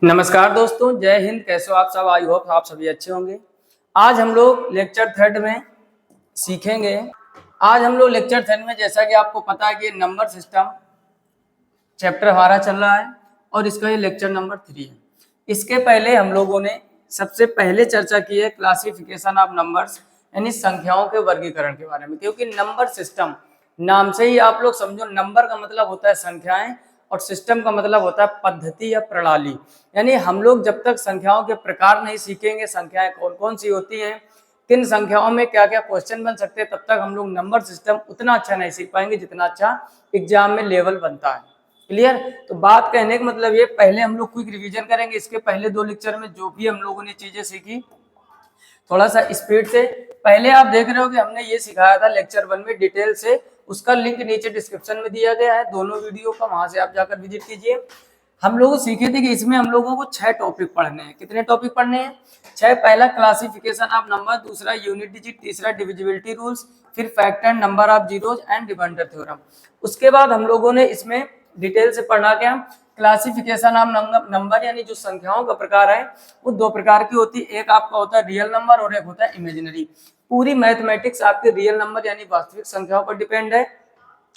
नमस्कार दोस्तों, जय हिंद। कैसे हो आप सब? आई होप आप सभी अच्छे होंगे। आज हम लोग लेक्चर थर्ड में सीखेंगे। आज हम लोग लेक्चर थर्ड में, जैसा कि आपको पता है कि नंबर सिस्टम चैप्टर हमारा चल रहा है और इसका ये लेक्चर नंबर 3 है। इसके पहले हम लोगों ने सबसे पहले चर्चा की है क्लासिफिकेशन ऑफ नंबर्स, यानी संख्याओं के वर्गीकरण के बारे में। क्योंकि नंबर सिस्टम नाम से ही आप लोग समझो, नंबर का मतलब होता है संख्याएं और सिस्टम का मतलब होता है पद्धति या प्रणाली। यानी हम लोग जब तक संख्याओं के प्रकार नहीं सीखेंगे, संख्याएं कौन कौन सी होती हैं, किन संख्याओं में क्या क्या क्वेश्चन बन सकते हैं, तब तक हम लोग नंबर सिस्टम उतना अच्छा नहीं सीख पाएंगे जितना अच्छा एग्जाम में लेवल बनता है। क्लियर? तो बात कहने का मतलब ये, पहले हम लोग क्विक रिवीजन करेंगे। इसके पहले 2 लेक्चर में जो भी हम लोगों ने चीजें सीखी, थोड़ा सा स्पीड से। पहले आप देख रहे हो कि हमने ये सिखाया था लेक्चर 1 में डिटेल से, उसका लिंक नीचे डिस्क्रिप्शन में दिया गया है दोनों वीडियो का, वहां से आप जाकर विजिट कीजिए। हम लोग सीखे थे कि इसमें हम लोगों को 6 टॉपिक पढ़ने हैं। कितने टॉपिक पढ़ने हैं? 6। पहला क्लासिफिकेशन ऑफ नंबर, दूसरा यूनिट डिजिट, तीसरा डिविजिबिलिटी रूल्स, फिर factor, number of zeros and remainder theorem. उसके बाद हम लोगों ने इसमें डिटेल से पढ़ा क्या? क्लासिफिकेशन ऑफ नंबर, यानी जो संख्याओं का प्रकार है वो 2 प्रकार की होती है। एक आपका होता है रियल नंबर और एक होता है इमेजिनरी। पूरी मैथमेटिक्स आपके रियल नंबर यानी वास्तविक संख्याओं पर डिपेंड है,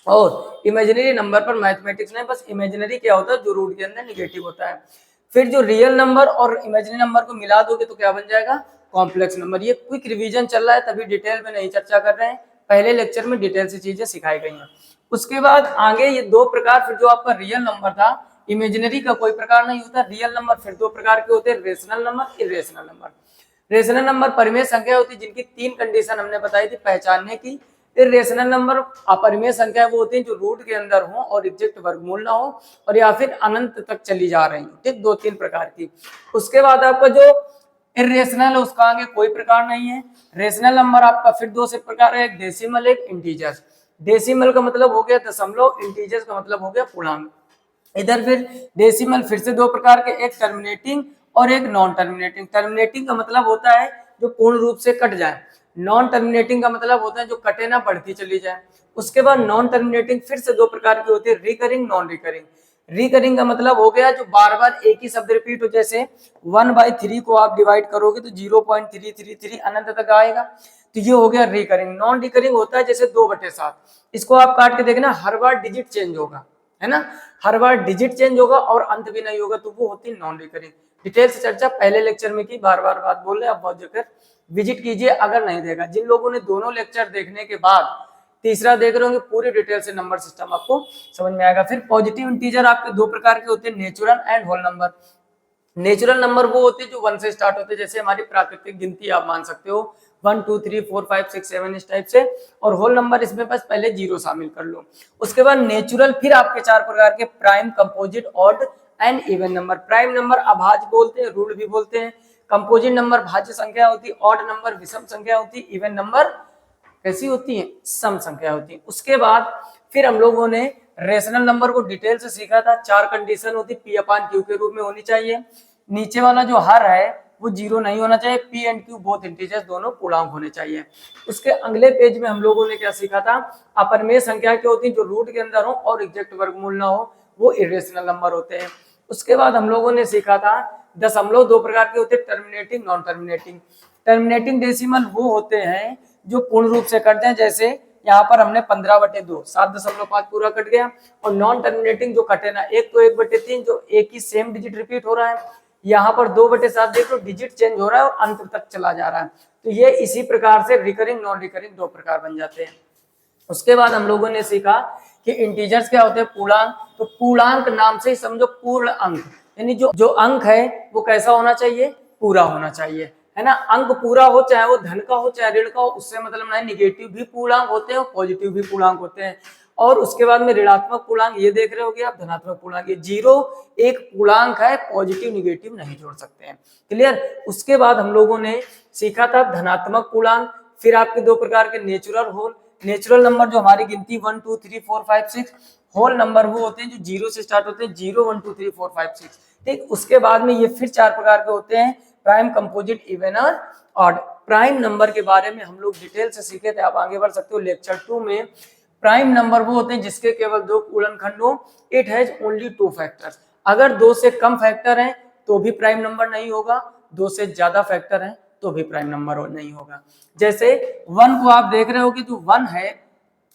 और इमेजिनरी नंबर पर मैथमेटिक्स नहीं। बस इमेजिनरी क्या होता है? जो रूट के अंदर निगेटिव होता है। फिर जो रियल नंबर और इमेजिनरी नंबर को मिला दोगे तो क्या बन जाएगा? Complex number. ये क्विक रिवीजन चल रहा है, तभी डिटेल में नहीं चर्चा कर रहे हैं। पहले लेक्चर में डिटेल से चीजें सिखाई गई हैं। उसके बाद आगे ये 2 प्रकार, फिर जो आपका रियल नंबर था, इमेजिनरी का कोई प्रकार नहीं होता। रियल नंबर फिर 2 प्रकार के होते हैं, rational number, irrational number. Rational number परिमेय संख्या होती है जिनकी 3 कंडीशन हमने बताई थी पहचानने की। इरेशनल नंबर अपरिमेय संख्या वो होती है जो रूट के अंदर हो और एग्जैक्ट वर्गमूल ना हो, और या फिर अनंत तक चली जा रही हो। ठीक, 2-3 प्रकार की। उसके बाद आपका जो इरेशनल है उसका आगे कोई प्रकार नहीं है। रेशनल नंबर आपका फिर 2 से प्रकार है, एक डेसिमल, एक इंटीजर्स। डेसिमल का मतलब हो गया दशमलव, इंटीजर्स का मतलब हो गया पूर्णांक। इधर फिर डेसिमल फिर से 2 प्रकार के, एक टर्मिनेटिंग और एक नॉन टर्मिनेटिंग। टर्मिनेटिंग का मतलब होता है जो पूर्ण रूप से कट जाए। नॉन टर्मिनेटिंग का मतलब होता है जो कटे ना, बढ़ती चली जाए। उसके बाद नॉन टर्मिनेटिंग फिर से 2 प्रकार की होती है, रिकरिंग, नॉन रिकरिंग। रिकरिंग का मतलब हो गया जो बार बार एक ही शब्द रिपीट हो। जैसे 1/3 को आप डिवाइड करोगे तो 0.333 अनंत तक आएगा, तो ये हो गया रिकरिंग। नॉन रिकरिंग होता है जैसे 2/7, इसको आप काट के देखना, हर बार डिजिट चेंज होगा, है ना, हर बार डिजिट चेंज होगा और अंत भी नहीं होगा, तो वो होती है नॉन रिकरिंग। डिटेल से चर्चा पहले लेक्चर में की, बार बार बात बोल रहे हैं, आप बहुत जगह विजिट कीजिए अगर नहीं देखा। जिन लोगों ने दोनों लेक्चर देखने के बाद तीसरा देख रहे होंगे, पूरी डिटेल से नंबर सिस्टम आपको समझ में आएगा। फिर पॉजिटिव इंटीजर आपके 2 प्रकार के होते हैं, natural and whole number. Natural number वो होते हैं जो 1 से स्टार्ट होते हैं, जैसे हमारी प्राकृतिक गिनती आप मान सकते हो 1 2 3 4 5 6 7 इस टाइप से, और होल नंबर इसमें बस पहले 0 शामिल कर लो। उसके बाद नेचुरल फिर आपके 4 प्रकार के, prime, composite, odd and even number. Prime number अभाज्य बोलते हैं, रूट भी बोलते हैं। कंपोजिट नंबर भाज्य संख्या होती है, ऑड नंबर विषम संख्या होती है, इवन नंबर कैसी होती है? सम संख्या होती है। उसके बाद फिर हम लोगों ने रेशनल नंबर को डिटेल से सीखा था। 4 कंडीशन होती, P/Q के रूप में होनी चाहिए। नीचे वाला जो हर है वो 0 नहीं होना चाहिए। P and Q both integers, दोनों पूर्णांक होने चाहिए। उसके अगले पेज में हम लोगों ने क्या सीखा था? अपरिमेय संख्या क्या होती है? जो रूट के अंदर हो और एग्जैक्ट वर्गमूल ना हो, वो इरेशनल नंबर होते हैं। उसके बाद हम लोगों ने सीखा था दशमलव 2 प्रकार के होते हैं, terminating, non terminating. Terminating decimal वो होते हैं जो पूर्ण रूप से कटते हैं, जैसे यहाँ पर हमने 15/2 7.5 पूरा कट गया। और नॉन टर्मिनेटिंग जो कटे ना, एक तो 1/3 जो एक ही सेम डिजिट रिपीट हो रहा है, यहाँ पर 2/7 देखो डिजिट चेंज हो रहा है और अंत तक चला जा रहा है। तो ये इसी प्रकार से रिकरिंग, नॉन रिकरिंग 2 प्रकार बन जाते हैं। उसके बाद हम लोगों ने सीखा कि इंटीजर्स क्या होते हैं? पूर्णांक। तो पूर्णांक नाम से ही समझो पूर्ण अंक, यानी जो अंक है वो कैसा होना चाहिए? पूरा होना चाहिए, है ना। अंक पूरा हो, चाहे वो धन का हो चाहे ऋण का हो, उससे मतलब नहीं। निगेटिव भी पूर्णांक होते हैं और पॉजिटिव भी पूर्णांक होते हैं। और उसके बाद में ऋणात्मक पूर्णांक, ये देख रहे होगे आप, धनात्मक पूर्णांक। ये 0 एक पूर्णांक है, पॉजिटिव निगेटिव नहीं जोड़ सकते हैं। क्लियर? उसके बाद हम लोगों ने सीखा था धनात्मक पूर्णांक। फिर आपके 2 प्रकार के, नेचुरल, होल। नेचुरल नंबर जो हमारी गिनती 1 2 3 4 5 6, होल नंबर वो होते हैं जो 0 से स्टार्ट होते हैं, 0 1 2 3 4 5 6। ठीक, उसके बाद में ये फिर 4 प्रकार के होते हैं, प्राइम, कंपोजिट, इवन और ऑड। प्राइम नंबर के बारे में हम लोग डिटेल से सीखे थे, आप आगे बढ़ सकते हो लेक्चर 2 में। प्राइम नंबर वो होते हैं जिसके केवल 2 पूर्णांक खंड हो। It has only 2 factors. अगर 2 से कम फैक्टर हैं तो भी प्राइम नंबर नहीं होगा, 2 से ज्यादा फैक्टर है तो भी प्राइम नंबर नहीं होगा। जैसे 1 को आप देख रहे हो कि जो 1 है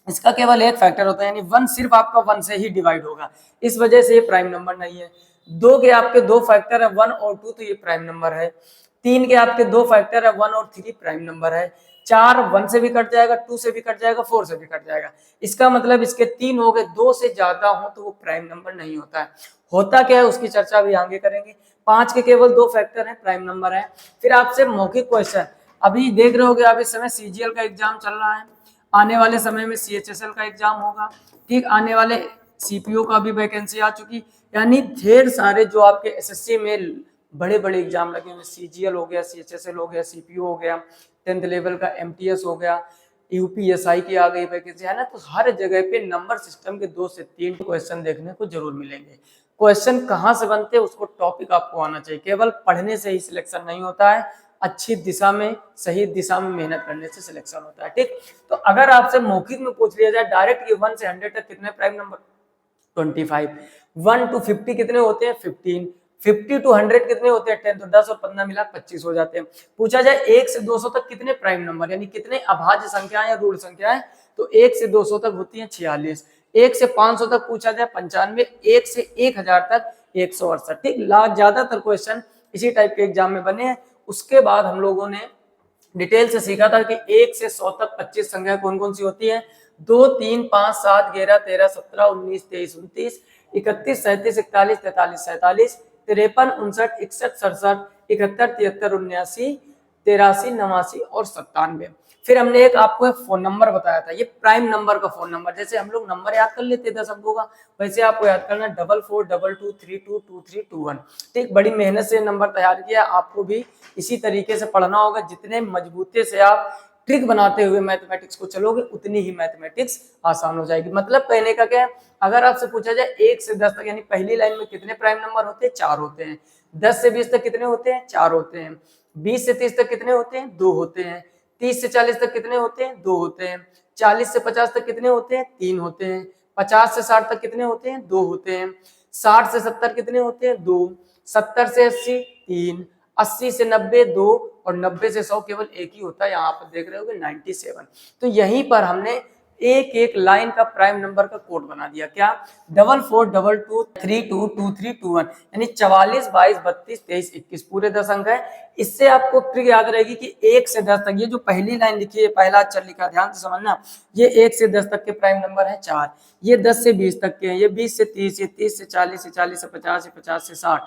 इसका केवल एक फैक्टर होता है, यानी 1 सिर्फ आपका 1 से ही डिवाइड होगा, इस वजह से ये प्राइम नंबर नहीं है। 2 के आपके 2 फैक्टर है 1 और 2, तो ये प्राइम नंबर है। 3 के आपके 2 फैक्टर है 1 और 3, प्राइम नंबर है। 4 1 से भी कट जाएगा, 2 से भी कट जाएगा, 4 से भी कट जाएगा। इसका मतलब इसके 3 हो गए, 2 से ज्यादा हो तो वो प्राइम नंबर नहीं होता है। होता क्या है उसकी चर्चा भी आगे करेंगे। 5 के केवल 2 फैक्टर है, प्राइम नंबर है। फिर आपसे मौखिक क्वेश्चन, अभी देख रहे होगे आप इस समय CGL का एग्जाम चल रहा है, आने वाले समय में CHSL का एग्जाम होगा, ठीक, आने वाले CPO का भी वैकेंसी आ चुकी, यानी ढेर सारे जो आपके SSC में बड़े बड़े एग्जाम लगे हुए, CGL हो गया, CHSL हो गया, CPO हो गया, 10th लेवल का MTS हो गया, UPSI की आ गई वैकेंसी है ना, तो हर जगह पे नंबर सिस्टम के 2 से 3 क्वेश्चन देखने को जरूर मिलेंगे। क्वेश्चन कहाँ से बनते हैं उसको टॉपिक आपको आना चाहिए, केवल पढ़ने से ही सिलेक्शन नहीं होता है, अच्छी दिशा में सही दिशा में मेहनत करने से सिलेक्शन होता है, ठीक। तो अगर आपसे मौखिक में पूछ लिया जाए डायरेक्ट 1 से 100 तक कितने प्राइम नंबर, 25, 1 to 50 कितने होते हैं, 15, 50 to 100 कितने होते हैं, 10, तो 10 और 15 मिला 25 हो जाते हैं। पूछा जाए 1 से 200 तक कितने प्राइम नंबर, यानी कितने अभाज्य संख्याएं या ऋण संख्याएं, तो 1 से 200 तक होती है 46, 1 से 500 तक पूछा जाए 95, 1 से 1000 तक 168, ठीक। ज्यादातर क्वेश्चन इसी टाइप के एग्जाम में बने हैं। उसके बाद हम लोगों ने डिटेल से सीखा था कि 1 से 100 तक 25 संख्या कौन कौन सी होती है, 2, 3, 5, 7, 11, 13, 17, 19, 23, 29, 31, 37, 41, 43, 47, 53, 59, 61, 67, 71, 73, 79, 83, 89 और 97। फिर हमने एक आपको एक फोन नंबर बताया था, ये प्राइम नंबर का फोन नंबर, जैसे हम लोग नंबर याद कर लेते 10 अंकों का, वैसे आपको याद करना 44223221, ठीक। बड़ी मेहनत से नंबर तैयार किया, आपको भी इसी तरीके से पढ़ना होगा, जितने मजबूती से आप ट्रिक बनाते हुए मैथमेटिक्स को चलोगे उतनी ही मैथमेटिक्स आसान हो जाएगी। मतलब कहने का क्या है, अगर आपसे पूछा जाए 1 से 10 तक, यानी पहली लाइन में कितने प्राइम नंबर होते हैं, 4 होते हैं। 10 से 20 तक कितने होते हैं, 4 होते हैं। 20 से 30 तक कितने होते हैं, 2 होते हैं। 30 से 40 तक कितने होते हैं, 2 होते हैं। 40 से 50 तक कितने होते हैं, 3 होते हैं। 50 से 60 तक कितने होते हैं, 2 होते हैं। 60 से 70 कितने होते हैं, 2। 70 से 80 3, 80 से 90 2, और 90 से 100 केवल एक ही होता है, यहाँ पर देख रहे होगे 97। तो यहीं पर हमने एक एक लाइन का प्राइम नंबर का कोड बना दिया, क्या, 4422322321, यानी 44 22 32 23 21 पूरे 10 अंक है। इससे आपको ट्रिक याद रहेगी कि 1 से 10 तक, ये जो पहली लाइन लिखी है, पहला अक्षर लिखा, ध्यान से समझना, ये 1 से 10 तक के प्राइम नंबर है 4, ये 10 से 20 तक के हैं, ये 20 से 30, ये 30 से 40, ये 40 से 50, ये 50 से 60,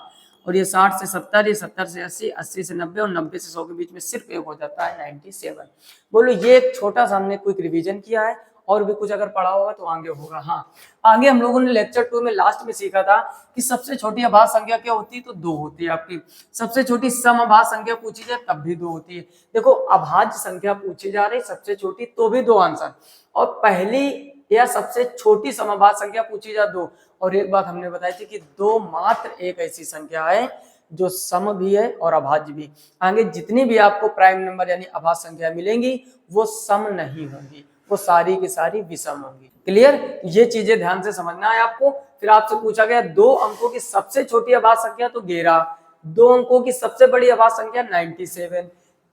और ये 60 से 70, ये 70 से 80, 80 से 90 और 90 से 100 के बीच में सिर्फ एक हो जाता है 97। बोलो ये एक छोटा सा हमने क्विक रिवीजन किया है, और भी कुछ अगर पढ़ा होगा तो आगे होगा। हाँ, आगे हम लोगों ने लेक्चर 2 में लास्ट में सीखा था कि सबसे छोटी अभाज्य संख्या क्या होती है, तो 2 होती है आपकी। सबसे छोटी सम अभाज्य संख्या पूछी जाए तब भी 2 होती है। देखो अभाज्य संख्या पूछी जा रही सबसे छोटी तो भी 2 आंसर, और पहली या सबसे छोटी समअभाज्य संख्या पूछी जाए 2। और एक बात हमने बताई थी कि 2 मात्र एक ऐसी संख्या है जो सम भी है और अभाज्य भी। आगे जितनी भी आपको प्राइम नंबर यानी अभाज्य संख्या मिलेंगी वो सम नहीं होंगी, वो सारी की सारी विषम होंगी। क्लियर, ये चीजें ध्यान से समझना है आपको। फिर आपसे पूछा गया 2 अंकों की सबसे छोटी अभाज्य संख्या तो 11, 2 अंकों की सबसे बड़ी अभाज्य संख्या 97,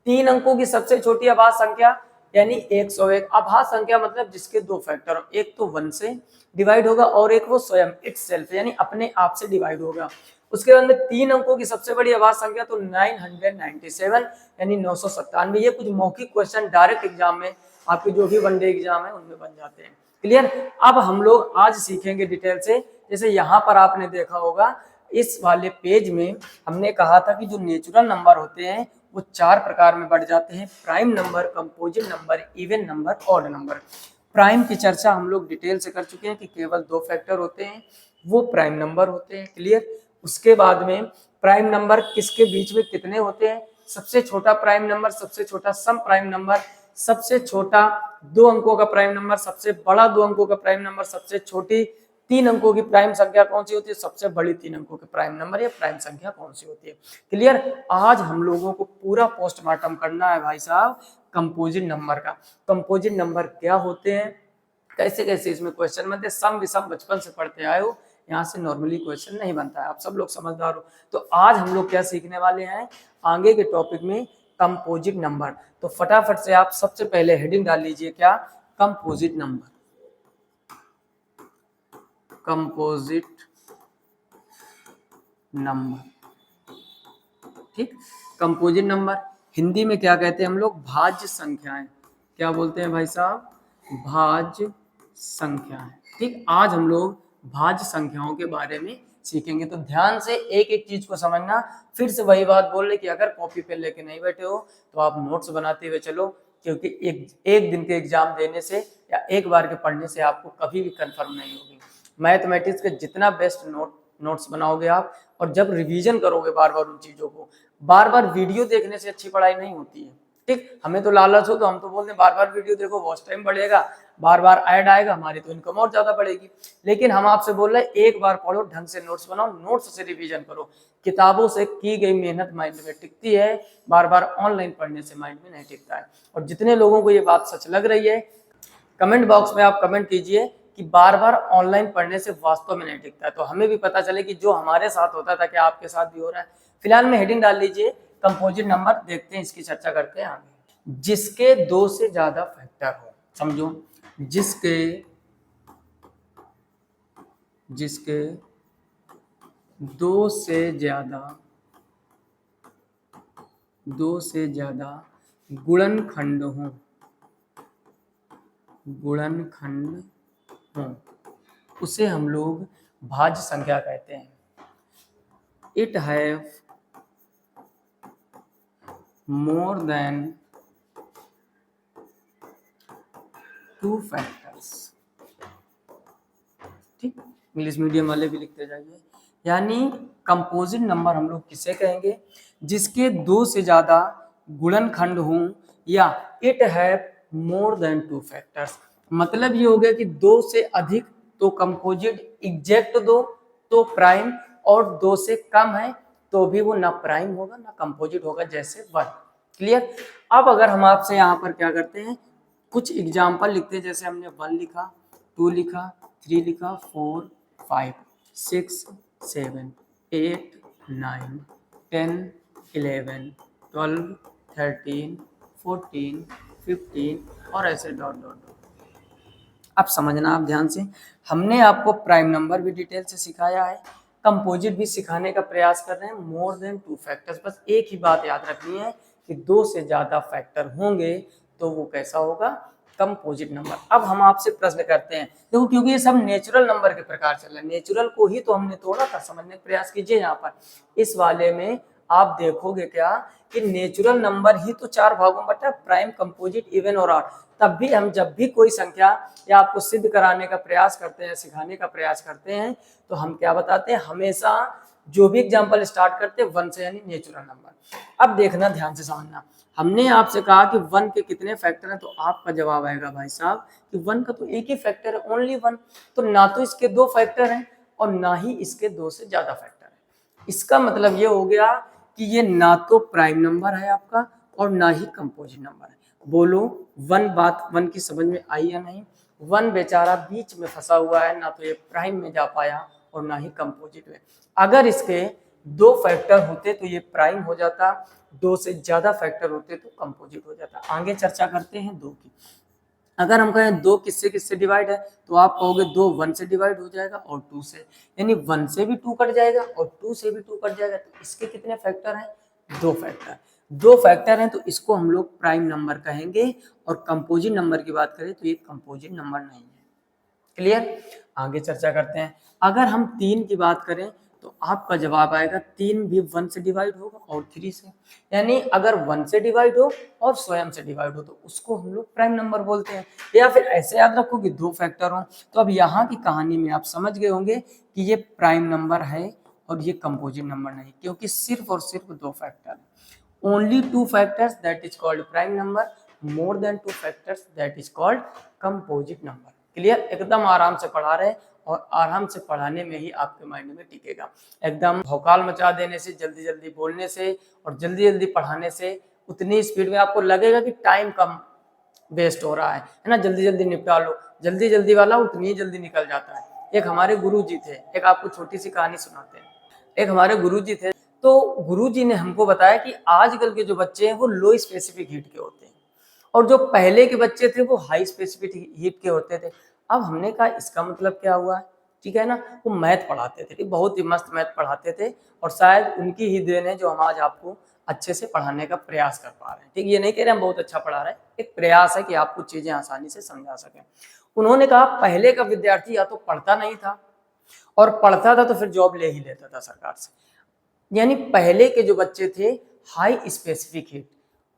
3 अंकों की सबसे छोटी अभाज्य संख्या यानी 101। अभाज्य संख्या मतलब जिसके 2 फैक्टर हो, एक तो 1 से डिवाइड होगा और एक वो स्वयं इटसेल्फ यानी अपने आप से डिवाइड होगा। उसके बाद में 3 अंकों की सबसे बड़ी अभाज्य संख्या तो 997 यानी 997। ये कुछ मौखिक क्वेश्चन डायरेक्ट एग्जाम में आपके जो भी वनडे एग्जाम है उनमें बन जाते हैं। क्लियर, अब हम लोग आज सीखेंगे डिटेल से। जैसे यहाँ पर आपने देखा होगा इस वाले पेज में हमने कहा था कि जो नेचुरल नंबर होते हैं वो 4 प्रकार में बढ़ जाते हैं, prime number, composite number, even number, odd number. Prime की चर्चा हम लोग डिटेल से कर चुके हैं कि केवल 2 फैक्टर होते हैं, वो प्राइम नंबर होते हैं। क्लियर, उसके बाद में प्राइम नंबर किसके बीच में कितने होते हैं, सबसे छोटा प्राइम नंबर, सबसे छोटा सम प्राइम नंबर, सबसे छोटा 2 अंकों का प्राइम नंबर, सबसे बड़ा 2 अंकों का प्राइम नंबर, सबसे छोटी 3 अंकों की प्राइम संख्या कौन सी होती है, सबसे बड़ी 3 अंकों के प्राइम नंबर या प्राइम संख्या कौन सी होती है। क्लियर, आज हम लोगों को पूरा पोस्टमार्टम करना है भाई साहब कंपोजिट नंबर का। कंपोजिट नंबर क्या होते हैं, कैसे कैसे इसमें क्वेश्चन बनते, सम विषम बचपन से पढ़ते आए हो, यहाँ से नॉर्मली क्वेश्चन नहीं बनता है। आप सब लोग समझदार हो। तो आज हम लोग क्या सीखने वाले हैं आगे के टॉपिक में, कंपोजिट नंबर। तो फटाफट से आप सबसे पहले हेडिंग डाल लीजिए, क्या, कंपोजिट नंबर। कंपोजिट नंबर, ठीक। कंपोजिट नंबर हिंदी में क्या कहते हैं हम लोग, भाज्य संख्याएं। क्या बोलते हैं भाई साहब, भाज्य संख्याएं, ठीक। आज हम लोग भाज्य संख्याओं के बारे में सीखेंगे। तो ध्यान से एक एक चीज को समझना। फिर से वही बात बोल रहे कि अगर कॉपी पे लेके नहीं बैठे हो तो आप नोट्स बनाते हुए चलो, क्योंकि एक दिन के एग्जाम देने से या एक बार के पढ़ने से आपको कभी भी कंफर्म नहीं होगी। मैथमेटिक्स के जितना बेस्ट नोट्स बनाओगे आप, और जब रिवीजन करोगे बार बार उन चीजों को, बार बार वीडियो देखने से अच्छी पढ़ाई नहीं होती है, ठीक। हमें तो लालच हो तो हम तो बोलते हैं बार बार वीडियो देखो, वॉच टाइम बढ़ेगा, बार बार ऐड आएगा, हमारी तो इनकम और ज्यादा बढ़ेगी। लेकिन हम आपसे बोल रहे हैं एक बार पढ़ो, ढंग से नोट्स बनाओ, नोट्स से रिवीजन करो। किताबों से की गई मेहनत माइंड में टिकती है, बार बार ऑनलाइन पढ़ने से माइंड में नहीं टिकता है। और जितने लोगों को ये बात सच लग रही है, कमेंट बॉक्स में आप कमेंट कीजिए कि बार बार ऑनलाइन पढ़ने से वास्तव में नहीं टिकता है, तो हमें भी पता चले कि जो हमारे साथ होता था क्या आपके साथ भी हो रहा है। फिलहाल में हेडिंग डाल लीजिए कंपोजिट नंबर, देखते हैं इसकी चर्चा करते हैं आगे। जिसके दो से ज्यादा फैक्टर हो, समझो, जिसके दो से ज्यादा गुणनखंड हो, उसे हम लोग भाज्य संख्या कहते हैं। It have more than 2 factors, ठीक। इंग्लिश मीडियम वाले भी लिखते जाइए। यानी कंपोजिट नंबर हम लोग किसे कहेंगे, जिसके 2 से ज्यादा गुणनखंड हों, या it have more than 2 factors. मतलब ये हो गया कि 2 से अधिक तो कंपोजिट, एग्जैक्ट 2 तो प्राइम, और 2 से कम है तो भी वो ना प्राइम होगा ना कंपोजिट होगा, जैसे 1। क्लियर। अब अगर हम आपसे यहाँ पर क्या करते हैं, कुछ एग्जाम्पल लिखते हैं, जैसे हमने 1 लिखा, 2 लिखा, 3 लिखा, 4, 5, 6, 7, 8, 9, 10, 11, 12, 13, 14, 15 और ऐसे डॉट डॉट डॉट। अब समझना आप ध्यान से, हमने आपको प्राइम नंबर भी डिटेल से सिखाया है, कंपोजिट भी सिखाने का प्रयास कर रहे हैं, मोर देन 2 फैक्टर्स। बस एक ही बात याद रखनी है कि 2 से ज्यादा फैक्टर होंगे तो वो कैसा होगा, कंपोजिट नंबर। अब हम आपसे प्रश्न करते हैं, देखो क्योंकि ये सब नेचुरल नंबर के प्रकार चल रहा है, नेचुरल को ही तो हमने तोड़ा था, समझने का प्रयास कीजिए। यहाँ पर इस वाले में आप देखोगे क्या कि नेचुरल नंबर ही तो 4 भागों में बटा है, प्राइम, कंपोजिट, इवन और ऑड। तब भी हम जब भी कोई संख्या या आपको सिद्ध कराने का प्रयास करते हैं, सिखाने का प्रयास करते हैं, तो हम क्या बताते हैं, हमेशा जो भी एग्जाम्पल स्टार्ट करते हैं 1 से, यानी नेचुरल नंबर। अब देखना, ध्यान से समझना, हमने आपसे कहा कि 1 के कितने फैक्टर हैं, तो आपका जवाब आएगा भाई साहब कि 1 का तो एक ही फैक्टर है, ओनली 1। तो ना तो इसके 2 फैक्टर हैं और ना ही इसके 2 से ज्यादा फैक्टर है। इसका मतलब ये हो गया कि ये ना तो प्राइम नंबर है आपका और ना ही कंपोजिट नंबर है। बोलो 1 की समझ में आई या नहीं। 1 बेचारा बीच में फंसा हुआ है, ना तो ये प्राइम में जा पाया और ना ही कंपोजिट में। अगर इसके 2 फैक्टर होते तो ये प्राइम हो जाता, 2 से ज्यादा फैक्टर होते तो कंपोजिट हो जाता। आगे चर्चा करते हैं 2 की। अगर हम कहें 2 किससे किससे डिवाइड है, तो आप कहोगे 2 1 से डिवाइड हो जाएगा और 2 से, यानी 1 से भी 2 कट जाएगा और 2 से भी 2 कट जाएगा। तो इसके कितने फैक्टर हैं, 2 फैक्टर। 2 फैक्टर हैं तो इसको हम लोग प्राइम नंबर कहेंगे, और कंपोजिट नंबर की बात करें तो ये कंपोजिट नंबर नहीं है। क्लियर। आगे चर्चा करते हैं। अगर हम 3 की बात करें तो आपका जवाब आएगा 3 भी 1 से डिवाइड होगा और 3 से, यानी अगर 1 से डिवाइड हो और स्वयं से डिवाइड हो तो उसको हम लोग प्राइम नंबर बोलते हैं। या फिर ऐसे याद रखो कि 2 फैक्टर हो। तो अब यहाँ की कहानी में आप समझ गए होंगे कि ये प्राइम नंबर है और ये कंपोजिट नंबर नहीं, क्योंकि सिर्फ और सिर्फ 2 factor, only 2 factors that is called prime number, more than 2 factors that is called composite number. Clear. एकदम आराम से पढ़ा रहे और आराम से पढ़ाने में ही आपके माइंड में टिकेगा। एकदम भौकाल मचा देने से, जल्दी जल्दी बोलने से और जल्दी जल्दी पढ़ाने से उतनी स्पीड में आपको लगेगा कि टाइम कम वेस्ट हो रहा है ना, जल्दी जल्दी निपटा लो। जल्दी जल्दी वाला उतनी जल्दी निकल जाता है, एक हमारे गुरुजी थे, एक आपको छोटी सी कहानी सुनाते हैं। एक हमारे गुरुजी थे, तो गुरुजी ने हमको बताया कि आजकल के जो बच्चे हैं वो लो स्पेसिफिक हीट के होते हैं और जो पहले के बच्चे थे वो हाई स्पेसिफिक हीट के होते थे। अब हमने कहा इसका मतलब क्या हुआ, ठीक है ना। वो मैथ पढ़ाते थे, बहुत ही मस्त मैथ पढ़ाते थे और शायद उनकी ही देन है जो हम आज आपको अच्छे से पढ़ाने का प्रयास कर पा रहे हैं। ठीक, ये नहीं कह रहे हम बहुत अच्छा पढ़ा रहे हैं, एक प्रयास है कि आप कुछ चीजें आसानी से समझा सकें। उन्होंने कहा पहले का विद्यार्थी या तो पढ़ता नहीं था और पढ़ता था तो फिर जॉब ले ही लेता था सरकार से। यानी पहले के जो बच्चे थे हाई स्पेसिफिक हीट,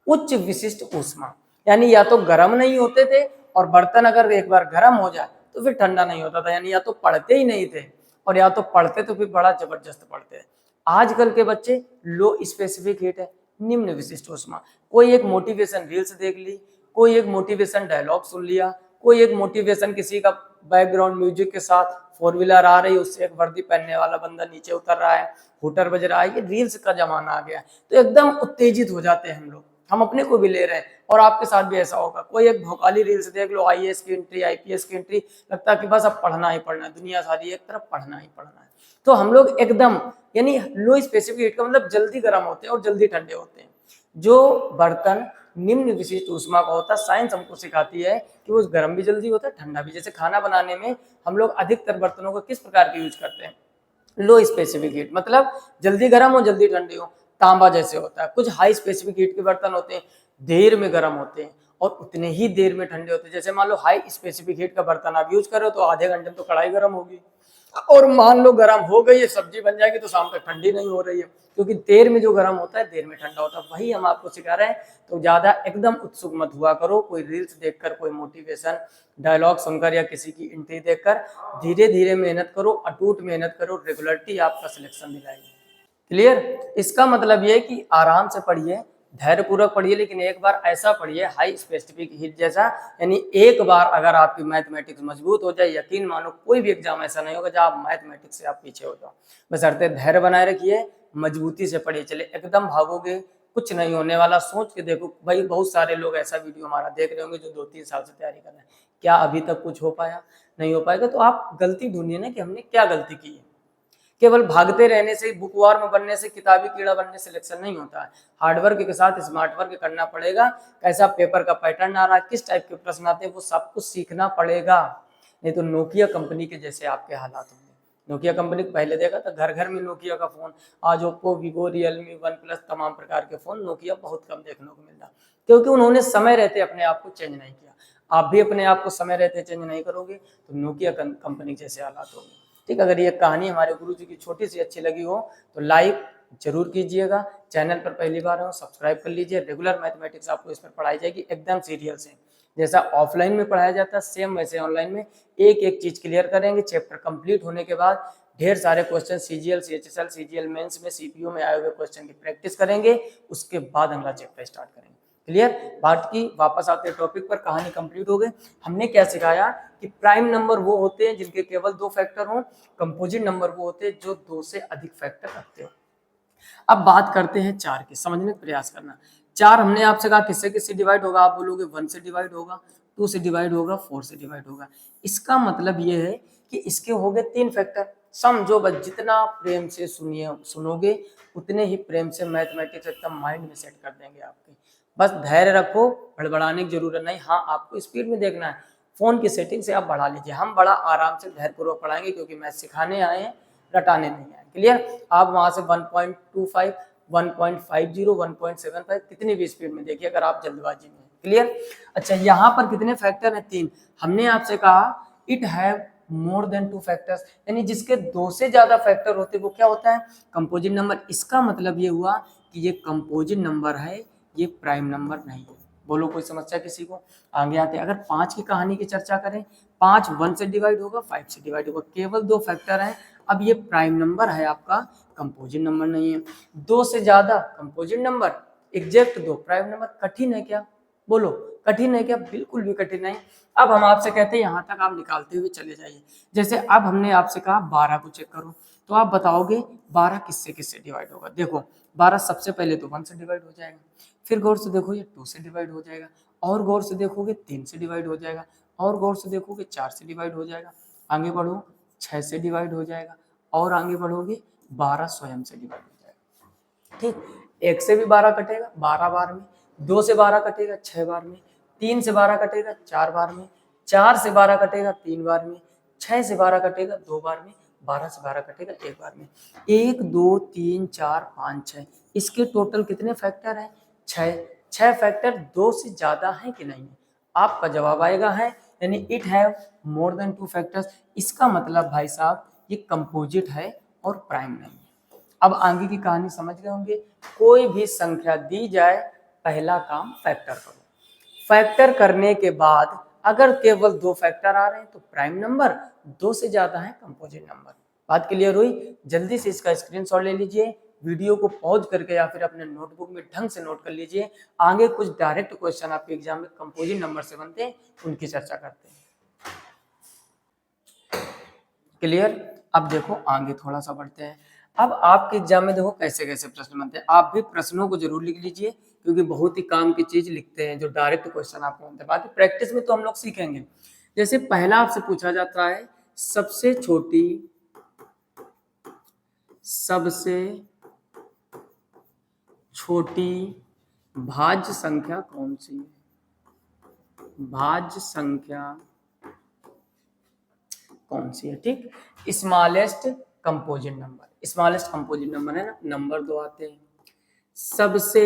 उच्च विशिष्ट ऊष्मा, यानी या तो गर्म नहीं होते थे और बर्तन अगर एक बार गर्म हो जाए तो फिर ठंडा नहीं होता था, यानी या तो पढ़ते ही नहीं थे और या तो पढ़ते तो फिर बड़ा जबरदस्त पढ़ते थे। आजकल के बच्चे लो स्पेसिफिक हीट है, निम्न विशिष्ट ऊष्मा। कोई एक मोटिवेशन रील्स देख ली, कोई एक मोटिवेशन डायलॉग सुन लिया, कोई एक मोटिवेशन किसी का बैकग्राउंड म्यूजिक के साथ फोर व्हीलर आ रही है उससे एक वर्दी पहनने वाला बंदा नीचे उतर रहा है, हूटर बज रहा है, ये रील्स का जमाना आ गया है, तो एकदम उत्तेजित हो जाते हैं हम लोग। हम अपने को भी ले रहे हैं और आपके साथ भी ऐसा होगा। कोई एक भोकाली रील्स देख लो, आईएएस की एंट्री, आईपीएस की एंट्री, लगता है कि बस अब पढ़ना ही पढ़ना है, दुनिया सारी एक तरफ पढ़ना ही पढ़ना है। तो हम लोग एकदम यानी लो स्पेसिफिक हीट का मतलब जल्दी गर्म होते हैं और जल्दी ठंडे होते हैं। जो बर्तन निम्न विशिष्ट ऊष्मा का होता है, साइंस हमको सिखाती है कि वो गर्म भी जल्दी होता है ठंडा भी। जैसे खाना बनाने में हम लोग अधिकतर बर्तनों को किस प्रकार के यूज करते हैं, लो स्पेसिफिक हीट, मतलब जल्दी गर्म हो जल्दी ठंडे हो। तांबा जैसे होता है, कुछ हाई स्पेसिफिक हीट के बर्तन होते हैं, देर में गर्म होते हैं और उतने ही देर में ठंडे होते हैं। जैसे मान लो हाई स्पेसिफिक हीट का बर्तन आप यूज करो तो आधे घंटे में तो कढ़ाई गर्म होगी और मान लो गर्म हो गई है, सब्जी बन जाएगी तो शाम तक ठंडी नहीं हो रही है, क्योंकि देर में जो गर्म होता है देर में ठंडा होता है। वही हम आपको सिखा रहे हैं। तो ज्यादा एकदम उत्सुक मत हुआ करो, कोई रील्स देखकर, कोई मोटिवेशन डायलॉग सुनकर या किसी की एंट्री देखकर। धीरे धीरे मेहनत करो, अटूट मेहनत करो, रेगुलरिटी आपका सिलेक्शन दिलाएगी। क्लियर। इसका मतलब ये कि आराम से पढ़िए, धैर्य पूर्वक पढ़िए, लेकिन एक बार ऐसा पढ़िए हाई स्पेसिफिक हीट जैसा, यानी एक बार अगर आपकी मैथमेटिक्स मजबूत हो जाए, यकीन मानो कोई भी एग्जाम ऐसा नहीं होगा जहाँ आप मैथमेटिक्स से आप पीछे हो जाओ। बशर्ते धैर्य बनाए रखिए, मजबूती से पढ़िए चले, एकदम भागोगे कुछ नहीं होने वाला। सोच के देखो भाई, बहुत सारे लोग ऐसा वीडियो हमारा देख रहे होंगे जो 2-3 साल से तैयारी कर रहे हैं, क्या अभी तक कुछ हो पाया? नहीं हो पाएगा। तो आप गलती ढूंढिए ना कि हमने क्या गलती की है। केवल भागते रहने से, बुकवार में बनने से, किताबी कीड़ा बनने से सिलेक्शन नहीं होता है। हार्डवर्क के साथ स्मार्ट वर्क करना पड़ेगा। कैसा पेपर का पैटर्न आ रहा है, किस टाइप के प्रश्न आते हैं, वो सब कुछ सीखना पड़ेगा। नहीं तो नोकिया कंपनी के जैसे आपके हालात होंगे। नोकिया कंपनी को पहले देखा था घर घर में नोकिया का फोन, आज Oppo, Vivo, Realme, one plus, तमाम प्रकार के फोन, नोकिया बहुत कम देखने को मिल रहा, क्योंकि उन्होंने समय रहते अपने आप को चेंज नहीं किया। आप भी अपने आप को समय रहते चेंज नहीं करोगे तो नोकिया कंपनी जैसे हालात होंगे। ठीक, अगर ये कहानी हमारे गुरुजी की छोटी सी अच्छी लगी हो तो लाइक जरूर कीजिएगा। चैनल पर पहली बार हो सब्सक्राइब कर लीजिए। रेगुलर मैथमेटिक्स आपको इस पर पढ़ाई जाएगी एकदम सीरियल से, जैसा ऑफलाइन में पढ़ाया जाता है सेम वैसे ऑनलाइन में एक एक चीज क्लियर करेंगे। चैप्टर कंप्लीट होने के बाद ढेर सारे question CGL, CHSL, CGL mains में, सीपीयू में आए हुए क्वेश्चन की प्रैक्टिस करेंगे, उसके बाद अगला चैप्टर स्टार्ट करेंगे। क्लियर बात की। वापस आते हैं टॉपिक पर, कहानी कंप्लीट हो गई। हमने क्या सिखाया कि प्राइम नंबर वो होते हैं जिनके केवल 2 फैक्टर हों, कंपोजिट नंबर वो होते हैं जो 2 से अधिक फैक्टर रखते हो। अब बात करते हैं 4 की, समझने का प्रयास करना। 4 हमने आपसे कहा किससे किससे डिवाइड होगा, आप बोलोगे 1 से डिवाइड होगा, 2 से डिवाइड होगा, 4 से डिवाइड होगा। इसका मतलब ये है कि इसके हो गए 3 फैक्टर। समझो बस, जितना प्रेम से सुनोगे उतने ही प्रेम से मैथमेटिक्स एकदम माइंड में सेट कर देंगे आपके। बस धैर्य रखो, बड़बड़ाने की जरूरत नहीं। हाँ, आपको स्पीड में देखना है, फोन की सेटिंग से आप बढ़ा लीजिए। हम बड़ा आराम से धैर्यपूर्वक पढ़ाएंगे क्योंकि मैथ सिखाने आए हैं, रटाने नहीं आए। क्लियर। आप वहां से 1.25, 1.50, 1.75 कितनी भी स्पीड में देखिए अगर आप जल्दबाजी में। क्लियर। अच्छा, यहाँ पर कितने फैक्टर हैं? 3। हमने आपसे कहा it have more than 2 factors, यानी जिसके 2 से ज्यादा फैक्टर होते वो क्या होता है? Composite number. इसका मतलब ये हुआ कि ये कंपोजिट नंबर है, ये प्राइम नंबर नहीं है। बोलो कोई समस्या किसी को? आगे आते हैं, अगर 5 की कहानी की चर्चा करें, 5 1 से डिवाइड होगा, 5 से डिवाइड होगा, केवल 2 फैक्टर हैं। अब ये प्राइम नंबर है आपका, कंपोजिट नंबर नहीं है। 2 से ज्यादा composite number, exact 2 prime number. कठिन है क्या? बोलो कठिन है क्या? बिल्कुल भी कठिन नहीं। अब हम आपसे कहते हैं यहाँ तक आप निकालते हुए चले जाइए। जैसे अब हमने आपसे कहा 12 को चेक करो, तो आप बताओगे 12 किससे किससे डिवाइड होगा। देखो 12 सबसे पहले तो 1 से डिवाइड हो जाएगा, फिर गौर से देखो ये 2 से डिवाइड हो जाएगा, और गौर से देखोगे 3 से डिवाइड हो जाएगा, और गौर से देखोगे 4 से डिवाइड हो जाएगा। आगे बढ़ो 6 से डिवाइड हो जाएगा, और आगे बढ़ोगे 12 स्वयं से डिवाइड हो जाएगा। ठीक, 1 से भी 12 कटेगा 12 बार में, 2 से 12 कटेगा 6 बार में, 3 से 12 कटेगा 4 बार में, 4 से 12 कटेगा 3 बार में, 6 से 12 कटेगा 2 बार में, 12 से 12 कटेगा 1 बार में। 1 2 3 4 5 6, इसके टोटल कितने फैक्टर हैं? 6। 6 फैक्टर 2 से ज्यादा है कि नहीं? आपका जवाब आएगा है, यानी it have more than 2 factors. इसका मतलब भाई साहब ये कंपोजिट है और प्राइम नहीं है। अब आगे की कहानी समझ गए होंगे। कोई भी संख्या दी जाए, पहला काम फैक्टर करो। फैक्टर करने के बाद अगर केवल 2 फैक्टर आ रहे हैं तो प्राइम नंबर, 2 से ज्यादा है कंपोजिट नंबर। बात क्लियर हुई? जल्दी से इसका स्क्रीनशॉट ले लीजिए, वीडियो को पॉज करके या फिर अपने नोटबुक में ढंग से नोट कर लीजिए। आगे कुछ डायरेक्ट क्वेश्चन आपके एग्जाम में कंपोजिट नंबर से बनते हैं, उनकी चर्चा करते हैं। क्लियर? अब देखो आगे थोड़ा सा बढ़ते हैं। अब आपके एग्जाम में देखो कैसे कैसे प्रश्न बनते हैं। आप भी प्रश्नों को जरूर लिख लीजिए, क्योंकि बहुत ही काम की चीज लिखते हैं जो डायरेक्ट क्वेश्चन आपको बनते हैं। बाकी प्रैक्टिस में तो हम लोग सीखेंगे। जैसे पहला आपसे पूछा जाता है, सबसे छोटी भाज्य संख्या कौन सी है? भाज्य संख्या कौन सी है? ठीक, smallest composite number. Smallest composite number है ना, नंबर 2 आते हैं। सबसे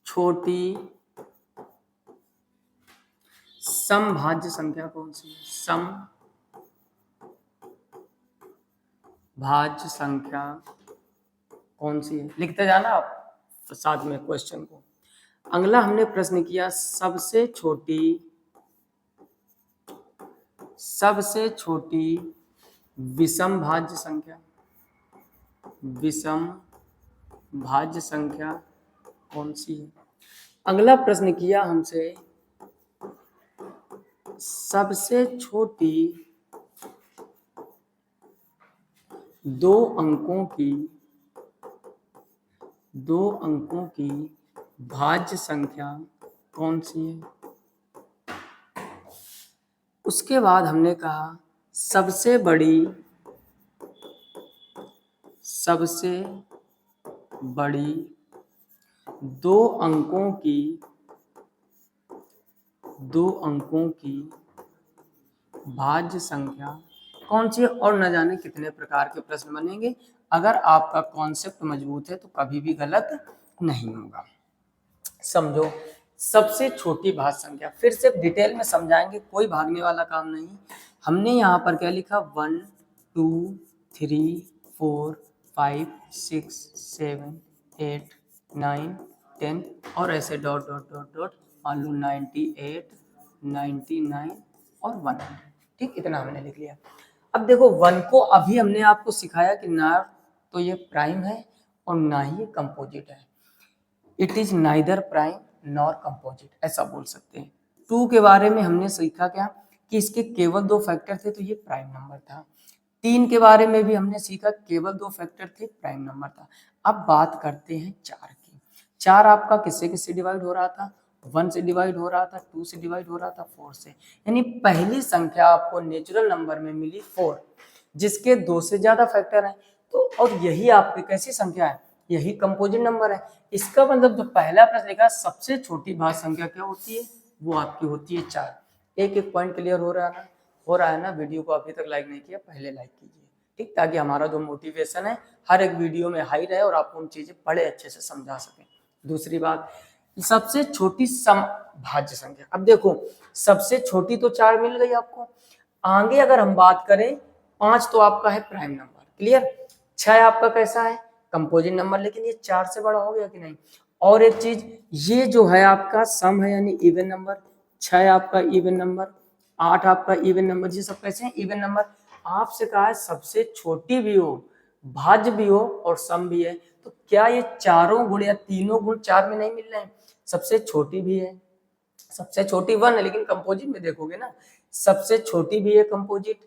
छोटी समभाज्य संख्या कौन सी है? समभाज्य संख्या कौन सी है? लिखते जाना आप साथ में क्वेश्चन को। अगला हमने प्रश्न किया, सबसे छोटी विषम भाज्य संख्या। विषम भाज्य संख्या कौन सी है? अगला प्रश्न किया हमसे, सबसे छोटी 2 अंकों की भाज्य संख्या कौन सी है? उसके बाद हमने कहा, सबसे बड़ी 2 अंकों की भाज्य संख्या कौन सी है? और न जाने कितने प्रकार के प्रश्न बनेंगे। अगर आपका कॉन्सेप्ट मजबूत है तो कभी भी गलत नहीं होगा। समझो, सबसे छोटी भाज्य संख्या, फिर से डिटेल में समझाएंगे, कोई भागने वाला काम नहीं। हमने यहाँ पर क्या लिखा, 1 2 3 4 5 6 7 8 9 10 और ऐसे डॉट डॉट डॉट डॉट, मान लो 98 99 और 100। ठीक, इतना हमने लिख लिया। अब देखो 1 को अभी हमने आपको सिखाया कि ना तो ये प्राइम है और ना ही कंपोजिट है। It is neither prime nor composite, ऐसा बोल सकते हैं। 2 के बारे में हमने सीखा क्या, कि इसके केवल 2 फैक्टर थे तो ये प्राइम नंबर था। 3 के बारे में भी हमने सीखा, केवल 2 फैक्टर थे, प्राइम नंबर था। अब बात करते हैं 4 की। 4 आपका किससे किससे डिवाइड हो रहा था? 1 से डिवाइड हो रहा था, 2 से डिवाइड हो रहा था, 4 से। यानी पहली संख्या आपको नेचुरल नंबर में मिली 4, जिसके 2 से ज्यादा फैक्टर है। तो और यही आपकी कैसी संख्या है? यही कंपोजिट नंबर है। इसका मतलब जो पहला प्रश्न लिखा, सबसे छोटी भाज्य संख्या क्या होती है? वो आपकी होती है 4। एक एक पॉइंट क्लियर हो रहा है ना? वीडियो को अभी तक लाइक नहीं किया, पहले लाइक कीजिए, ठीक, ताकि हमारा जो मोटिवेशन है हर एक वीडियो में हाई रहे और आपको उन चीजें बड़े अच्छे से समझा सकें। दूसरी बात, सबसे छोटी समभाज्य संख्या। अब देखो, सबसे छोटी तो 4 मिल गई आपको। आगे अगर हम बात करें, 5 तो आपका है प्राइम नंबर, क्लियर। 6 आपका कैसा है? कंपोजिट नंबर, लेकिन ये 4 से बड़ा हो गया कि नहीं? और एक चीज, ये जो है आपका सम है, यानी इवन नंबर। 6 आपका इवन नंबर, 8 आपका इवन नंबर। ये सब कैसे हैं? Even number. आपसे कहा है सबसे छोटी भी हो, भाज्य भी हो और सम भी है, तो क्या ये चारों गुण या तीनों गुण 4 में नहीं मिल रहे हैं? सबसे छोटी भी है, सबसे छोटी 1 है, लेकिन कंपोजिट में देखोगे ना, सबसे छोटी भी है कंपोजिट,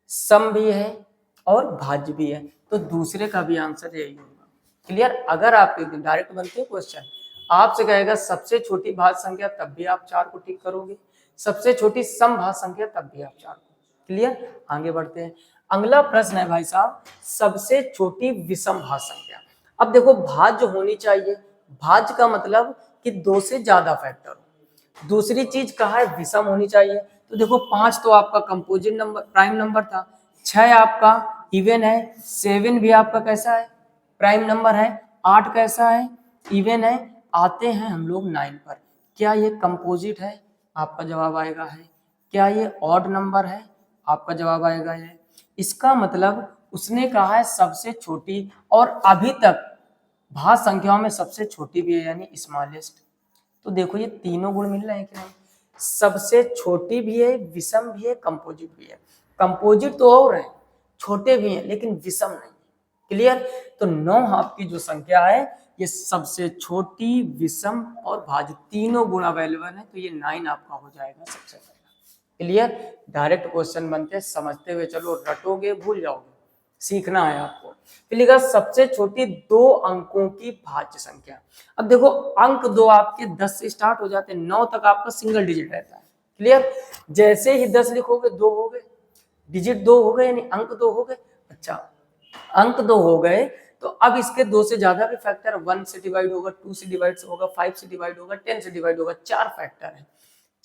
सम भी है और भाज्य भी है, तो दूसरे का भी आंसर यही होगा। क्लियर? अगर आपके डायरेक्ट बनते हैं क्वेश्चन, आपसे कहेगा सबसे छोटी भाज्य संख्या, तब भी आप 4 को टिक करोगे। सबसे छोटी समभाज्य संख्या तब भी आप 4 को। क्लियर, आगे बढ़ते हैं। अगला प्रश्न है भाई साहब, सबसे छोटी विषम भाज्य संख्या। अब देखो भाज्य होनी चाहिए, भाज्य का मतलब कि 2 से ज्यादा फैक्टर हो। दूसरी चीज कहा है विषम होनी चाहिए, तो देखो 5 तो आपका कंपोजिट नंबर प्राइम नंबर था, 6 आपका इवन है, 7 भी आपका कैसा है प्राइम नंबर है, 8 कैसा है इवन है। आते हैं हम लोग 9 पर, क्या ये कंपोजिट है, आपका जवाब आएगा है। क्या ये ऑड नंबर है, आपका जवाब आएगा है। इसका मतलब उसने कहा है सबसे छोटी, और अभी तक भाज्य संख्याओं में सबसे छोटी भी है यानी स्मॉलेस्ट। तो देखो ये तीनों गुण मिल रहे हैं कि नहीं, सबसे छोटी भी है, विषम भी है, कंपोजिट भी है। कंपोजिट तो और है, छोटे भी हैं लेकिन विषम नहीं। क्लियर, तो 9 आपकी जो संख्या है ये सबसे छोटी, विषम और भाज्य तीनों गुण अवेलेबल है, तो ये 9 आपका हो जाएगा सबसे पहला। क्लियर, डायरेक्ट क्वेश्चन बनते हैं, समझते हुए चलो, रटोगे भूल जाओगे, सीखना है आपको। फिर लिखा सबसे छोटी 2 अंकों की भाज्य संख्या। अब देखो अंक 2 आपके 10 से स्टार्ट हो जाते हैं, 9 तक आपका सिंगल डिजिट रहता है। क्लियर, जैसे ही 10 लिखोगे 2 हो गए, डिजिट 2 हो गए यानी अंक 2 हो गए। अच्छा, अंक 2 हो गए तो अब इसके 2 से ज्यादा भी फैक्टर, 1 से डिवाइड होगा, 2 से डिवाइड होगा, 5 से डिवाइड होगा, 10 से डिवाइड होगा, 4 फैक्टर है।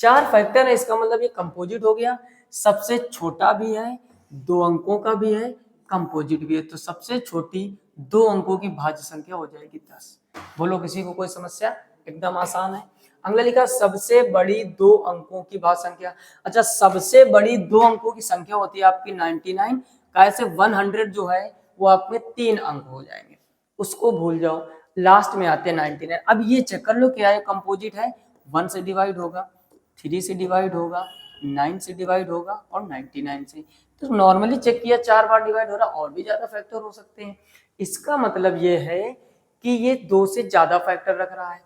4 फैक्टर है, इसका मतलब ये कंपोजिट हो गया, सबसे छोटा भी है, 2 अंकों का भी है, कंपोजिट भी है। तो सबसे छोटी 2 अंकों की भाज्य संख्या हो जाएगी 10। बोलो किसी को कोई समस्या, एकदम आसान है। अगला लिखा सबसे बड़ी 2 अंकों की भाज्य संख्या। अच्छा, सबसे बड़ी 2 अंकों की संख्या होती है आपकी 99, कैसे 100 जो है वो आप में 3 अंक हो जाएंगे, उसको भूल जाओ, लास्ट में आते हैं 99। अब ये चेक कर लो क्या है कंपोजिट है, 1 से डिवाइड होगा, 3 से डिवाइड होगा, 9 से डिवाइड होगा और 99 से। तो नॉर्मली चेक किया 4 बार डिवाइड हो रहा, और भी ज्यादा फैक्टर हो सकते हैं। इसका मतलब ये है कि ये 2 से ज्यादा फैक्टर रख रहा है,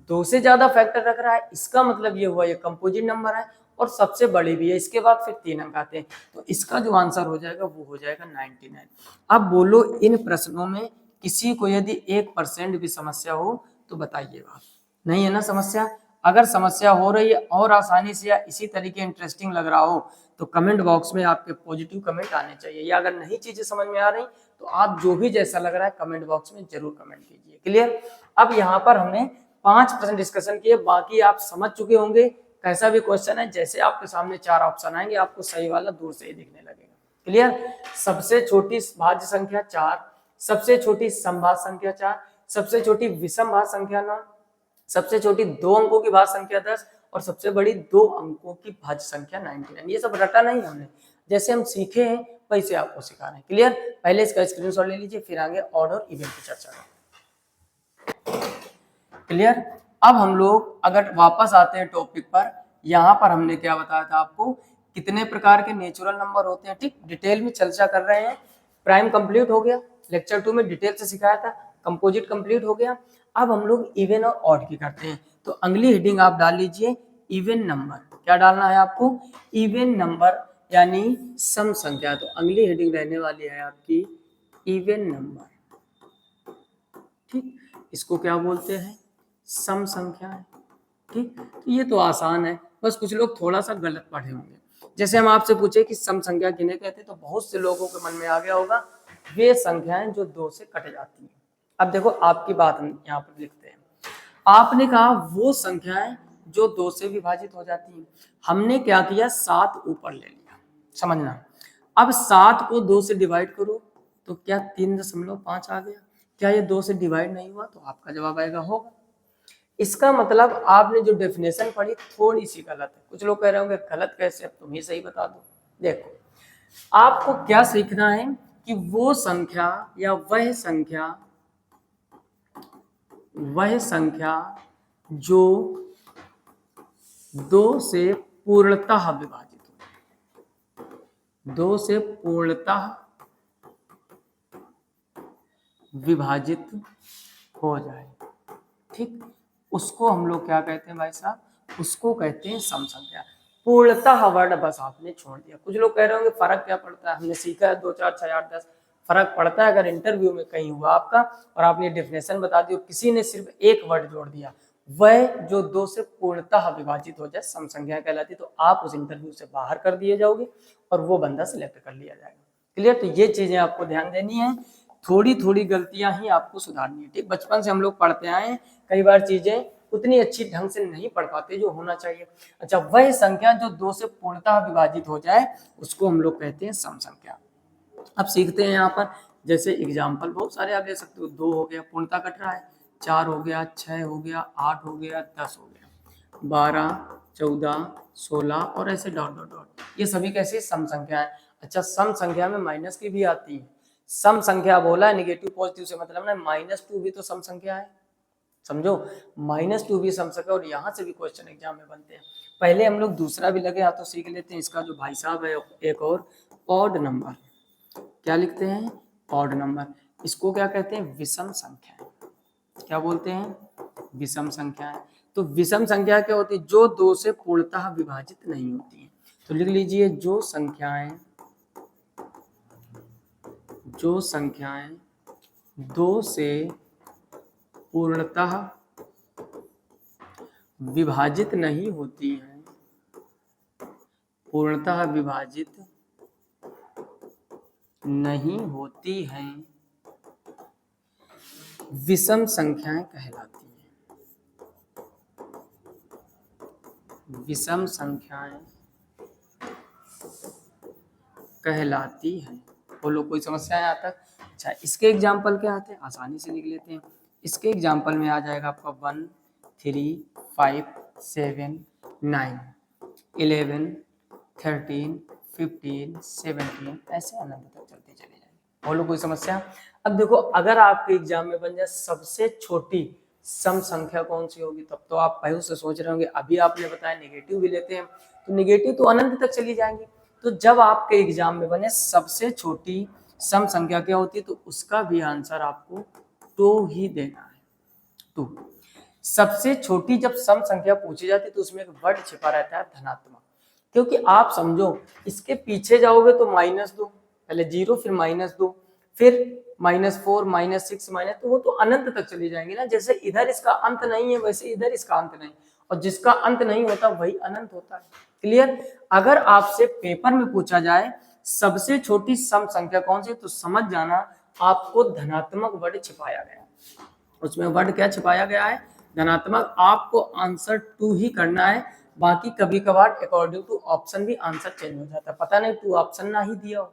2 से ज्यादा फैक्टर रख रहा है, इसका मतलब ये हुआ ये कंपोजिट नंबर है और सबसे बड़ी भी है। इसके बाद फिर 3 अंक आते हैं, तो इसका जो आंसर हो जाएगा वो हो जाएगा 99। अब बोलो इन प्रश्नों में किसी को यदि 1% भी समस्या हो तो बताइएगा, नहीं है ना समस्या? अगर समस्या हो रही है और आसानी से या इसी तरीके इंटरेस्टिंग लग रहा हो तो कमेंट बॉक्स में आपके पॉजिटिव कमेंट आने चाहिए, या अगर नहीं चीजें समझ में आ रही तो आप जो भी जैसा लग रहा है कमेंट बॉक्स में जरूर कमेंट कीजिए। क्लियर, अब यहाँ पर हमने 5% डिस्कशन किए, बाकी आप समझ चुके होंगे। कैसा भी क्वेश्चन है, जैसे आपके सामने 4 ऑप्शन आएंगे आपको सही वाला दूर से ही दिखने लगेगा। क्लियर, सबसे छोटी भाज्य संख्या 4, सबसे छोटी समभाज्य संख्या 4, सबसे छोटी विषम भाज्य संख्या 9, सबसे छोटी 2 अंकों की भाज्य संख्या 10 और सबसे बड़ी 2 अंकों की भाज्य संख्या 99। ये सब रटा नहीं हमने, जैसे हम सीखे हैं वैसे आपको सिखा रहे हैं। क्लियर, पहले इसका स्क्रीनशॉट ले लीजिए, फिर आगे ऑर्डर इवेंट की चर्चा करें। क्लियर, अब हम लोग अगर वापस आते हैं टॉपिक पर, यहाँ पर हमने क्या बताया था आपको, कितने प्रकार के नेचुरल नंबर होते हैं। ठीक, डिटेल में चर्चा कर रहे हैं। प्राइम कंप्लीट हो गया, लेक्चर 2 में डिटेल से सिखाया था। कंपोजिट कंप्लीट हो गया, अब हम लोग इवन और ऑड की करते हैं। तो अगली हेडिंग आप डाल लीजिए इवन नंबर। क्या डालना है आपको? इवन नंबर यानी सम संख्या। तो अगली हेडिंग रहने वाली है आपकी इवन नंबर। ठीक, इसको क्या बोलते हैं? सम संख्या है। ठीक, तो ये तो आसान है, बस कुछ लोग थोड़ा सा गलत पढ़े होंगे। जैसे हम आपसे पूछे कि सम संख्या किन्हें कहते हैं, तो बहुत से लोगों के मन में आ गया होगा वे संख्याएं जो 2 से कट जाती हैं। अब देखो आपकी बात हम यहाँ पर लिखते हैं, आपने कहा वो संख्याएं जो 2 से विभाजित हो जाती हैं। हमने क्या किया, 7 ऊपर ले लिया, समझना। अब 7 को 2 से डिवाइड करो तो क्या 3.5 आ गया? क्या ये 2 से डिवाइड नहीं हुआ? तो आपका जवाब आएगा होगा। इसका मतलब आपने जो डेफिनेशन पढ़ी थोड़ी सी गलत है। कुछ लोग कह रहे होंगे गलत कैसे, अब तुम ही सही बता दो। देखो आपको क्या सीखना है कि वो संख्या या वह संख्या जो 2 से पूर्णतः विभाजित हो, 2 से पूर्णतः विभाजित हो जाए। ठीक, उसको हम लोग क्या कहते हैं भाई साहब? उसको कहते हैं सम संख्या। पूर्णतः वर्ड बस आपने छोड़ दिया। कुछ लोग कह रहे होंगे फर्क क्या पड़ता है, हमने सीखा है 2 4 6 8 10। फर्क पड़ता है अगर इंटरव्यू में कहीं हुआ आपका और आपने डेफिनेशन बता दी और किसी ने सिर्फ एक वर्ड जोड़ दिया, वह जो 2 से पूर्णतः विभाजित हो जाए सम संख्या कहलाती है। तो आप उस इंटरव्यू से बाहर कर दिए जाओगे और वो बंदा सिलेक्ट कर लिया जाएगा। क्लियर? तो ये चीजें आपको ध्यान देनी है, थोड़ी थोड़ी गलतियां ही आपको सुधारनी है। ठीक, बचपन से हम लोग पढ़ते आए हैं, कई बार चीजें उतनी अच्छी ढंग से नहीं पढ़ पाते जो होना चाहिए। अच्छा, वह संख्या जो 2 से पूर्णतः विभाजित हो जाए उसको हम लोग कहते हैं सम संख्या। अब सीखते हैं यहाँ पर, जैसे एग्जाम्पल बहुत सारे आप ले सकते हो। 2 हो गया, पूर्णतः कट रहा है, 4 हो गया, 6 हो गया, 8 हो गया, 10 हो गया, 12, 14, 16 और ऐसे डॉट डॉट डॉट, ये सभी कैसे सम संख्या है। अच्छा, सम संख्या में माइनस की भी आती है। सम संख्या बोला है, निगेटिव पॉजिटिव से मतलब ना, -2 भी तो सम संख्या है, समझो, -2 भी सम संख्या। और यहाँ से भी क्वेश्चन एग्जाम में बनते हैं। पहले हम लोग दूसरा भी लगे हाथ तो सीख लेते हैं। इसका जो भाई साहब है एक और, ऑड नंबर, क्या लिखते हैं, ऑड नंबर। इसको क्या कहते हैं, विषम संख्या। क्या बोलते हैं, विषम संख्या है। तो विषम संख्या क्या होती है, जो 2 से पूर्णतः विभाजित नहीं होती है। तो लिख लीजिए, जो संख्याएं 2 से पूर्णतः विभाजित नहीं होती हैं, पूर्णतः विभाजित नहीं होती हैं, विषम संख्याएं कहलाती हैं। विषम संख्याएं कहलाती हैं। बोलो, कोई समस्या है यहाँ तक? अच्छा, इसके एग्जाम्पल क्या आते हैं, आसानी से लिख लेते हैं। इसके एग्जाम्पल में आ जाएगा आपका 1, 3, 5, 7, 9, 11, 13, 15, 17, ऐसे अनंत तक चलती चली जाएगी। बोलो, कोई समस्या? अब देखो, अगर आपके एग्जाम में बन जाए सबसे छोटी सम संख्या कौन सी होगी, तब तो आप पहले से सोच रहे होंगे। अभी आपने बताया नेगेटिव भी लेते हैं, तो नेगेटिव तो अनंत तक चली जाएंगी। तो जब आपके एग्जाम में बने सबसे छोटी सम संख्या क्या होती है, तो उसका भी आंसर आपको 2 ही देना है। 2 सबसे छोटी जब सम संख्या पूछी जाती है तो उसमें एक वर्ड छिपा रहता है, धनात्मक। क्योंकि आप समझो, इसके पीछे जाओगे तो -2, पहले 0, फिर -2, फिर -4, -6, तो वो तो अनंत तक चली जाएंगे ना। जैसे इधर इसका अंत नहीं है, वैसे इधर इसका अंत नहीं, और जिसका अंत नहीं होता वही अनंत होता है। क्लियर? अगर आपसे पेपर में पूछा जाए सबसे छोटी सम संख्या कौन सी, तो समझ जाना आपको धनात्मक वर्ड छिपाया गया। उसमें वर्ड क्या छिपाया गया है, धनात्मक। आपको आंसर 2 ही करना है। बाकी कभी कभार अकॉर्डिंग टू ऑप्शन भी आंसर चेंज हो जाता है। पता नहीं 2 ऑप्शन ना ही दिया हो,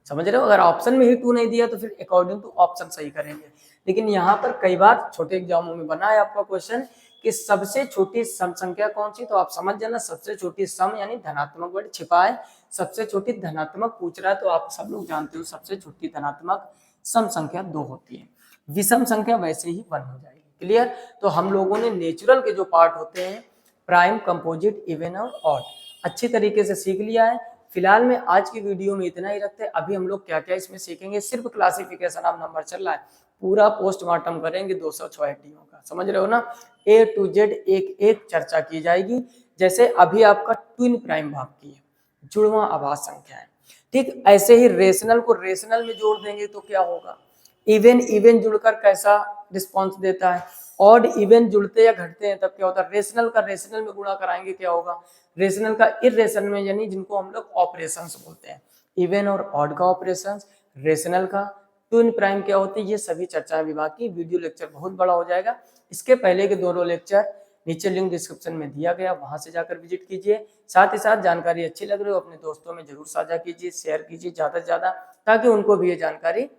समझ रहे हो? अगर ऑप्शन में ही 2 नहीं दिया तो फिर अकॉर्डिंग टू ऑप्शन सही करेंगे। लेकिन यहाँ पर कई बार छोटे एग्जामों में बना है आपका क्वेश्चन कि सबसे छोटी सम संख्या कौन सी, तो आप समझ जाना सबसे छोटी सम यानी धनात्मक वर्ड छिपा है। सबसे छोटी धनात्मक पूछ रहा है, तो आप सब लोग जानते हो सबसे छोटी धनात्मक सम संख्या 2 होती है। विषम संख्या वैसे ही 1 हो जाएगी। क्लियर? तो हम लोगों ने नेचुरल के जो पार्ट होते हैं, प्राइम, कंपोजिट, इवन और ऑड, अच्छी तरीके से सीख लिया है। फिलहाल में आज की वीडियो में इतना ही रखते हैं। अभी हम लोग क्या क्या इसमें सीखेंगे, सिर्फ क्लासिफिकेशन ऑफ नंबर चल रहा है, पूरा पोस्टमार्टम करेंगे 206 हड्डियों का, समझ रहे हो ना। A to Z एक एक चर्चा की जाएगी। जैसे अभी आपका ट्विन प्राइम भाग की है, जुड़वा आभास संख्या है, ठीक। ऐसे ही रेशनल को रेशनल में जोड़ देंगे तो क्या होगा, इवन इवन जुड़कर कैसा रिस्पॉन्स देता है, ऑड इवन जुड़ते या घटते हैं तब क्या होता है, रेशनल का रेशनल में गुणा कराएंगे क्या होगा, रेशनल का इरेशनल में, यानी जिनको हम लोग ऑपरेशंस बोलते हैं, इवन और ऑड का ऑपरेशंस, रेशनल का, ट्विन प्राइम क्या होती है, ये सभी चर्चा विभाग की। वीडियो लेक्चर बहुत बड़ा हो जाएगा। इसके पहले के दोनों लेक्चर नीचे लिंक डिस्क्रिप्शन में दिया गया, वहां से जाकर विजिट कीजिए। साथ ही साथ जानकारी अच्छी लग रही हो अपने दोस्तों में जरूर साझा कीजिए, शेयर कीजिए ज्यादा से ज्यादा, ताकि उनको भी ये जानकारी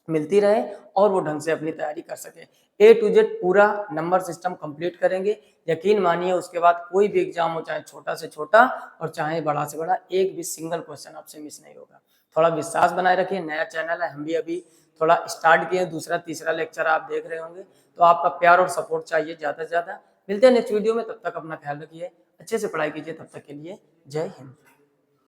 मिलती रहे और वो ढंग से अपनी तैयारी कर सके। A to Z पूरा नंबर सिस्टम कंप्लीट करेंगे, यकीन मानिए उसके बाद कोई भी एग्जाम हो, चाहे छोटा से छोटा और चाहे बड़ा से बड़ा, एक भी सिंगल क्वेश्चन आपसे मिस नहीं होगा। थोड़ा विश्वास बनाए रखिए, नया चैनल है, हम भी अभी थोड़ा स्टार्ट किए, दूसरा तीसरा लेक्चर आप देख रहे होंगे, तो आपका प्यार और सपोर्ट चाहिए ज़्यादा से ज़्यादा। मिलते हैं नेक्स्ट वीडियो में, तब तक अपना ख्याल रखिए, अच्छे से पढ़ाई कीजिए, तब तक के लिए जय हिंद।